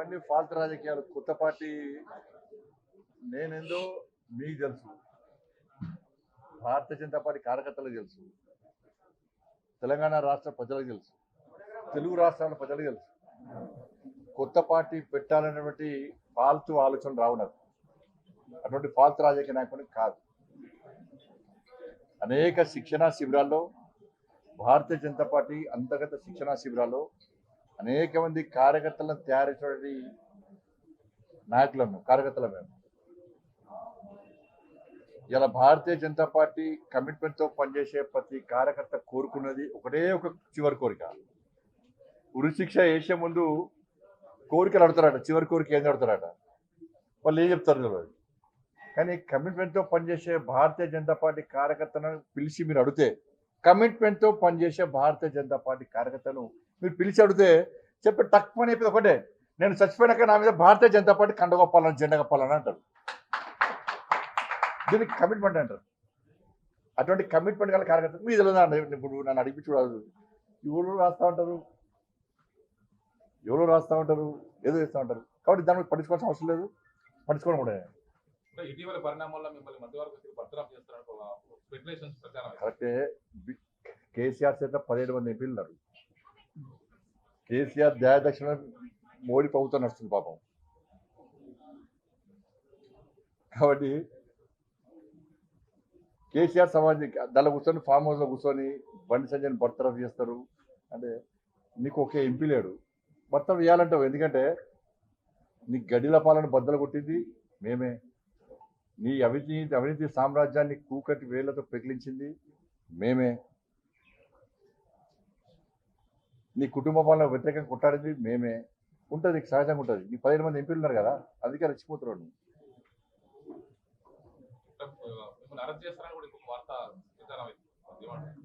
అవన్నీ ఫాల్తు రాజకీయాలు. కొత్త పార్టీ నేనేందో మీకు తెలుసు, భారతీయ జనతా పార్టీ కార్యకర్తలకు తెలుసు, తెలంగాణ రాష్ట్ర ప్రజలకు తెలుసు, తెలుగు రాష్ట్రాల ప్రజలకు తెలుసు. కొత్త పార్టీ పెట్టాలనేటువంటి ఫాల్తు ఆలోచన రావు నాకు. అటువంటి ఫాల్తు రాజకీయ నాయకుడిని కాదు. అనేక శిక్షణా శిబిరాల్లో భారతీయ జనతా పార్టీ అంతర్గత శిక్షణా శిబిరాల్లో అనేక మంది కార్యకర్తలను తయారు చేసినటువంటి నాయకులను కార్యకర్తల మేము ఇలా భారతీయ జనతా పార్టీ కమిట్మెంట్తో పనిచేసే ప్రతి కార్యకర్త కోరుకున్నది ఒకటే ఒక చివరి కోరిక. ఉరిశిక్ష వేసే ముందు కోరికలు అడుగుతారట, చివరి కోరిక ఏం అడుగుతారట, వాళ్ళు ఏం చెప్తారు తెలియదు. కానీ కమిట్మెంట్తో పనిచేసే భారతీయ జనతా పార్టీ కార్యకర్తను పిలిచి మీరు అడిగితే, కమిట్మెంట్తో పనిచేసే భారతీయ జనతా పార్టీ కార్యకర్తను మీరు పిలిచి అడిగితే చెప్పి తక్కువని చెప్పేది ఒకటే, నేను చచ్చిపోయినాక నా మీద భారతీయ జనతా పార్టీ కండగొప్పాలని జెండా కప్పాలని అంటారు. దీనికి కమిట్మెంట్ అంటారు. అటువంటి కమిట్మెంట్ గల కార్యకర్త మీ తెలియదా? ఇప్పుడు నన్ను అడిగి చూడాలి, ఎవరు రాస్తూ ఉంటారు, ఏదో చేస్తూ ఉంటారు. కాబట్టి దాన్ని పట్టించుకోవాల్సిన అవసరం లేదు, పట్టించుకోవడం కూడా. ఇటీవల పరిణామాల్లో మిమ్మల్ని మధ్యవర్గ బర్తరఫ్ చేస్తున్నారు స్పెక్యులేషన్స్ ప్రచారం. కరెక్టే. కేసీఆర్ చేత 17 మంది ఎంపీలు ఉన్నారు. కేసీఆర్ దయాదక్షిణ మోడీ ప్రభుత్వం నడుస్తుంది పాపం. కాబట్టి కేసీఆర్ సమాజం దానిలో కూర్చొని ఫామ్ హౌస్లో కూర్చొని బండి సంజయ్ని బర్తరఫ్ చేస్తారు అంటే నీకు ఒకే ఎంపీ లేడు, బర్తరఫ్ చేయాలంటావు. ఎందుకంటే నీ గడిల పాలన బద్దలు కొట్టింది మేమే, నీ అవినీతి సామ్రాజ్యాన్ని కూకటి వేళ్లతో పెకిలించింది మేమే, నీ కుటుంబ పాలన వ్యతిరేకంగా కొట్టాడింది మేమే. ఉంటుంది, నీకు సహజంగా ఉంటుంది. నీ 15 మంది ఎంపీలు ఉన్నారు కదా, అందుకే రెచ్చిపోతున్నాడు.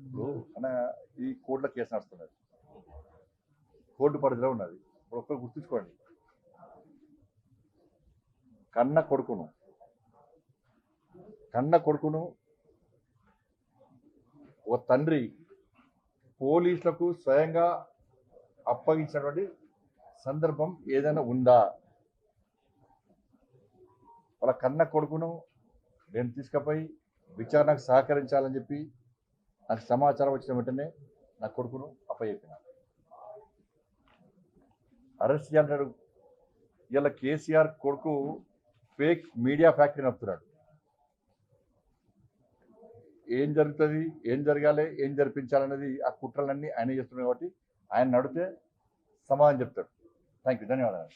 ఇప్పుడు అన్న ఈ కోర్టులో కేసు నడుస్తున్నది, కోర్టు పరిధిలో ఉన్నది. ఇప్పుడు ఒక్కరు గుర్తుంచుకోండి, కన్న కొడుకును ఒక తండ్రి పోలీసులకు స్వయంగా అప్పగించినటువంటి సందర్భం ఏదైనా ఉందా? వాళ్ళ కన్న కొడుకును నేను తీసుకుపోయి విచారణకు సహకరించాలని చెప్పి నాకు సమాచారం వచ్చిన వెంటనే నా కొడుకును అప్పచెప్పిన. అరెస్ట్ చేయాలంటాడు. ఇలా కేసీఆర్ కొడుకు ఫేక్ మీడియా ఫ్యాక్టరీ నడుపుతున్నాడు. ఏం జరుగుతుంది, ఏం జరగాలి, ఏం జరిపించాలనేది ఆ కుట్రలన్నీ ఆయన చేస్తున్నాడు. కాబట్టి ఆయన నడితే సమాధానం చెప్తాడు. థ్యాంక్ యూ, ధన్యవాదాలు.